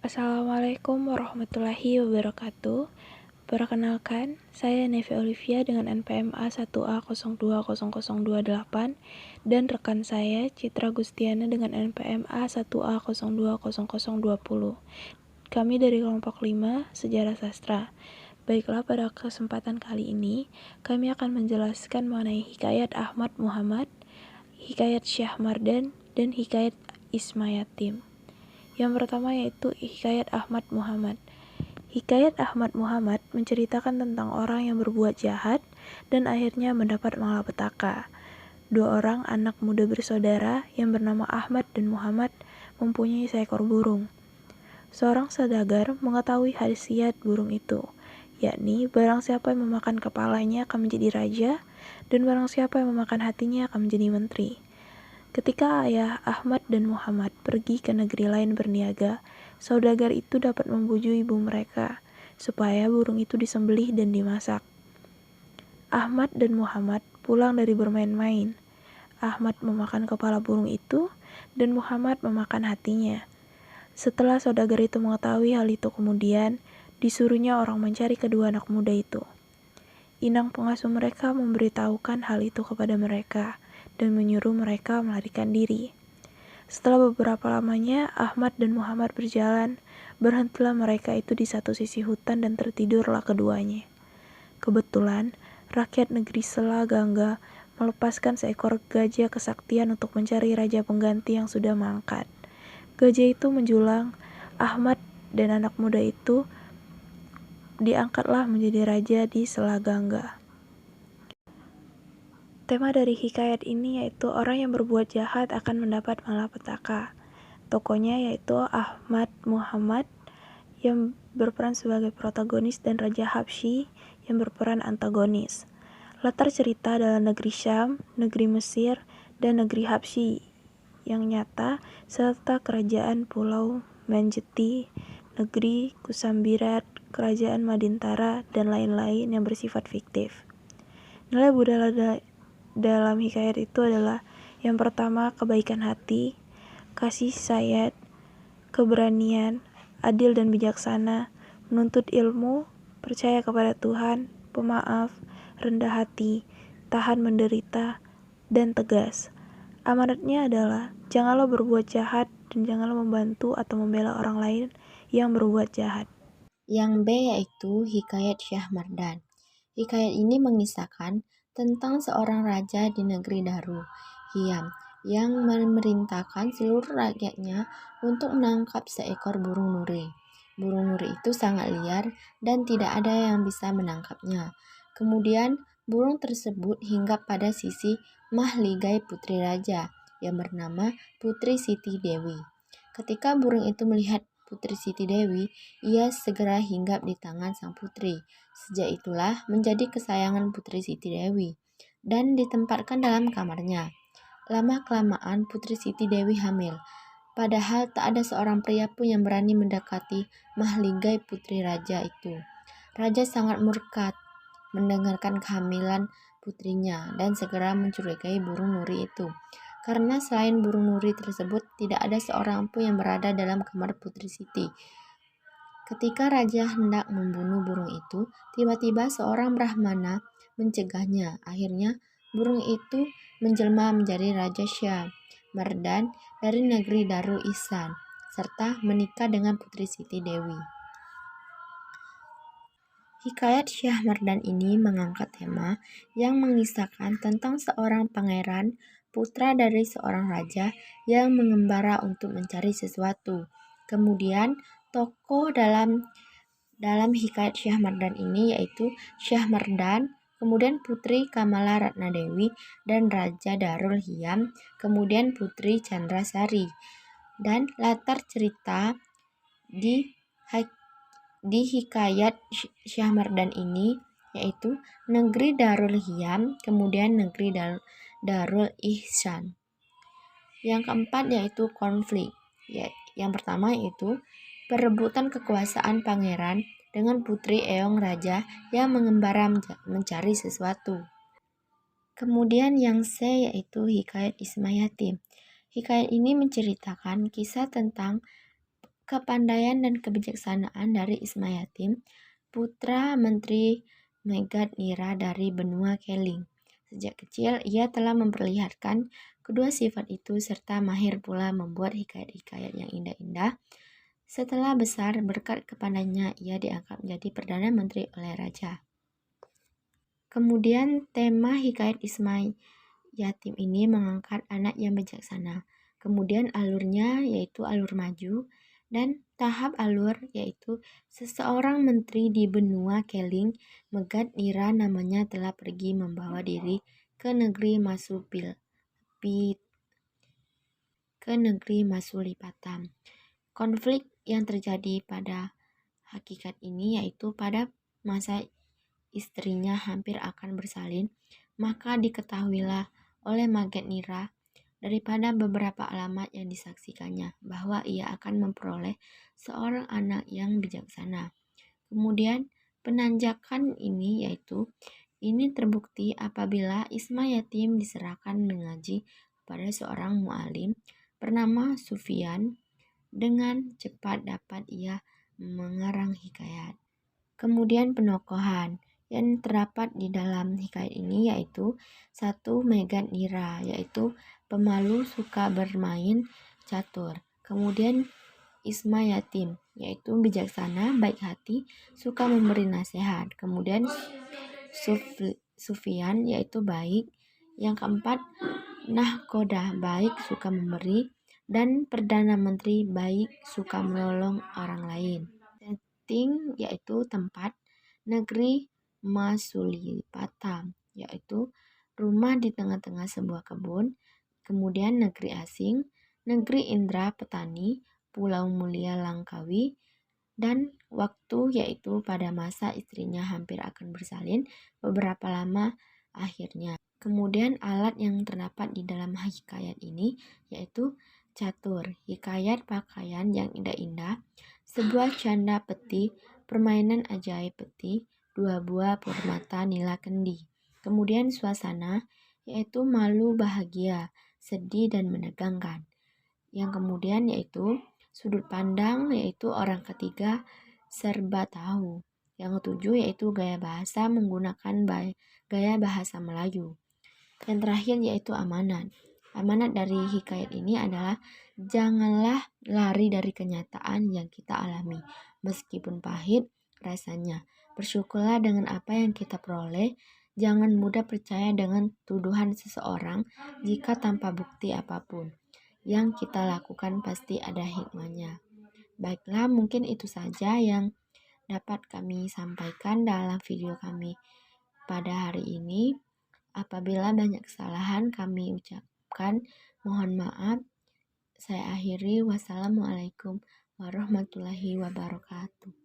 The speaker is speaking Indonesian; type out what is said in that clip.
Assalamualaikum warahmatullahi wabarakatuh. Perkenalkan, saya Nevi Olivia dengan NPM A1A02028 dan rekan saya Citra Gustiana dengan NPM A1A02020. Kami dari kelompok 5 Sejarah Sastra. Baiklah, pada kesempatan kali ini kami akan menjelaskan mengenai Hikayat Ahmad Muhammad, Hikayat Syah Mardan, dan Hikayat Ismayatim. Yang pertama yaitu Hikayat Ahmad Muhammad. Hikayat Ahmad Muhammad menceritakan tentang orang yang berbuat jahat dan akhirnya mendapat malapetaka. Dua orang anak muda bersaudara yang bernama Ahmad dan Muhammad mempunyai seekor burung. Seorang saudagar mengetahui khasiat burung itu, yakni barang siapa yang memakan kepalanya akan menjadi raja, dan barang siapa yang memakan hatinya akan menjadi menteri. Ketika ayah Ahmad dan Muhammad pergi ke negeri lain berniaga, saudagar itu dapat membujuk ibu mereka supaya burung itu disembelih dan dimasak. Ahmad dan Muhammad pulang dari bermain-main. Ahmad memakan kepala burung itu dan Muhammad memakan hatinya. Setelah saudagar itu mengetahui hal itu kemudian, disuruhnya orang mencari kedua anak muda itu. Inang pengasuh mereka memberitahukan hal itu kepada mereka dan menyuruh mereka melarikan diri. Setelah beberapa lamanya, Ahmad dan Muhammad berjalan, berhentilah mereka itu di satu sisi hutan dan tertidurlah keduanya. Kebetulan, rakyat negeri Selagangga melepaskan seekor gajah kesaktian untuk mencari raja pengganti yang sudah mangkat. Gajah itu menjulang, Ahmad dan anak muda itu diangkatlah menjadi raja di Selagangga. Tema dari hikayat ini yaitu orang yang berbuat jahat akan mendapat malapetaka. Tokohnya yaitu Ahmad Muhammad yang berperan sebagai protagonis dan Raja Habsyi yang berperan antagonis. Latar cerita adalah negeri Syam, negeri Mesir, dan negeri Habsyi yang nyata serta kerajaan Pulau Manjeti, negeri Kusambirat, kerajaan Madintara, dan lain-lain yang bersifat fiktif. Nilai budaya dalam hikayat itu adalah yang pertama kebaikan hati, kasih sayang, keberanian, adil dan bijaksana, menuntut ilmu, percaya kepada Tuhan, pemaaf, rendah hati, tahan menderita, dan tegas. Amanatnya adalah janganlah berbuat jahat dan janganlah membantu atau membela orang lain yang berbuat jahat. Yang B yaitu Hikayat Syah Mardan. Hikayat ini mengisahkan tentang seorang raja di negeri Daru, Hiam, yang memerintahkan seluruh rakyatnya untuk menangkap seekor burung nuri. Burung nuri itu sangat liar dan tidak ada yang bisa menangkapnya. Kemudian burung tersebut hinggap pada sisi Mahligai putri raja yang bernama Putri Siti Dewi. Ketika burung itu melihat Putri Siti Dewi, ia segera hinggap di tangan sang putri. Sejak itulah menjadi kesayangan Putri Siti Dewi dan ditempatkan dalam kamarnya. Lama-kelamaan Putri Siti Dewi hamil. Padahal tak ada seorang pria pun yang berani mendekati Mahligai putri raja itu. Raja sangat murka mendengarkan kehamilan putrinya dan segera mencurigai burung nuri itu. Karena selain burung nuri tersebut, tidak ada seorang pun yang berada dalam kamar Putri Siti. Ketika raja hendak membunuh burung itu, tiba-tiba seorang Brahmana mencegahnya. Akhirnya, burung itu menjelma menjadi Raja Syah Mardan dari negeri Daru Ihsan, serta menikah dengan Putri Siti Dewi. Hikayat Syah Mardan ini mengangkat tema yang mengisahkan tentang seorang pangeran, putra dari seorang raja yang mengembara untuk mencari sesuatu. Kemudian, tokoh dalam hikayat Syah Mardan ini yaitu Syah Mardan, kemudian Putri Kamala Ratna Dewi, dan Raja Darul Hiam, kemudian Putri Chandrasari. Dan latar cerita di hikayat Syah Mardan ini yaitu negeri Darul Hiam, kemudian negeri Darul Ihsan. Yang keempat yaitu konflik. Yang pertama yaitu perebutan kekuasaan pangeran dengan putri Eong Raja yang mengembara mencari sesuatu. Kemudian yang C yaitu Hikayat Ismayatim. Hikayat ini menceritakan kisah tentang kepandaian dan kebijaksanaan dari Isma Yatim, putra Menteri Megat Nira dari benua Keling. Sejak kecil, ia telah memperlihatkan kedua sifat itu serta mahir pula membuat hikayat-hikayat yang indah-indah. Setelah besar, berkat kepandaiannya, ia diangkat menjadi Perdana Menteri oleh Raja. Kemudian, tema hikayat Isma Yatim ini mengangkat anak yang bijaksana. Kemudian alurnya yaitu alur maju, dan tahap alur yaitu seseorang menteri di benua Keling, Megat Nira namanya, telah pergi membawa diri ke negeri Masulipatam. Konflik yang terjadi pada hakikat ini yaitu pada masa istrinya hampir akan bersalin, maka diketahuilah oleh Megat Nira daripada beberapa alamat yang disaksikannya bahwa ia akan memperoleh seorang anak yang bijaksana. Kemudian penanjakan ini yaitu ini terbukti apabila Isma Yatim diserahkan mengaji kepada seorang mu'alim bernama Sufyan. Dengan cepat dapat ia mengarang hikayat. Kemudian penokohan yang terdapat di dalam hikayat ini yaitu 1. Megat Nira, yaitu pemalu suka bermain catur. Kemudian Isma Yatim, yaitu bijaksana, baik hati, suka memberi nasihat. Kemudian Sufyan, yaitu baik. Yang keempat, Nahkoda, baik, suka memberi. Dan Perdana Menteri, baik, suka menolong orang lain. Setting, yaitu tempat, negeri Masulipatam, yaitu rumah di tengah-tengah sebuah kebun. Kemudian negeri asing, negeri Indra petani, Pulau Mulia Langkawi, dan waktu yaitu pada masa istrinya hampir akan bersalin beberapa lama akhirnya. Kemudian alat yang terdapat di dalam hikayat ini yaitu catur, hikayat pakaian yang indah-indah, sebuah canda peti, permainan ajaib peti, 2 buah permata nila kendi. Kemudian suasana yaitu malu, bahagia, sedih, dan menegangkan. Yang kemudian yaitu sudut pandang yaitu orang ketiga serba tahu. Yang ketujuh yaitu gaya bahasa menggunakan gaya bahasa Melayu. Yang terakhir yaitu amanat. Amanat dari hikayat ini adalah janganlah lari dari kenyataan yang kita alami, meskipun pahit rasanya. Bersyukurlah dengan apa yang kita peroleh. Jangan mudah percaya dengan tuduhan seseorang jika tanpa bukti apapun. Yang kita lakukan pasti ada hikmahnya. Baiklah, mungkin itu saja yang dapat kami sampaikan dalam video kami pada hari ini. Apabila banyak kesalahan kami ucapkan, mohon maaf. Saya akhiri. Wassalamualaikum warahmatullahi wabarakatuh.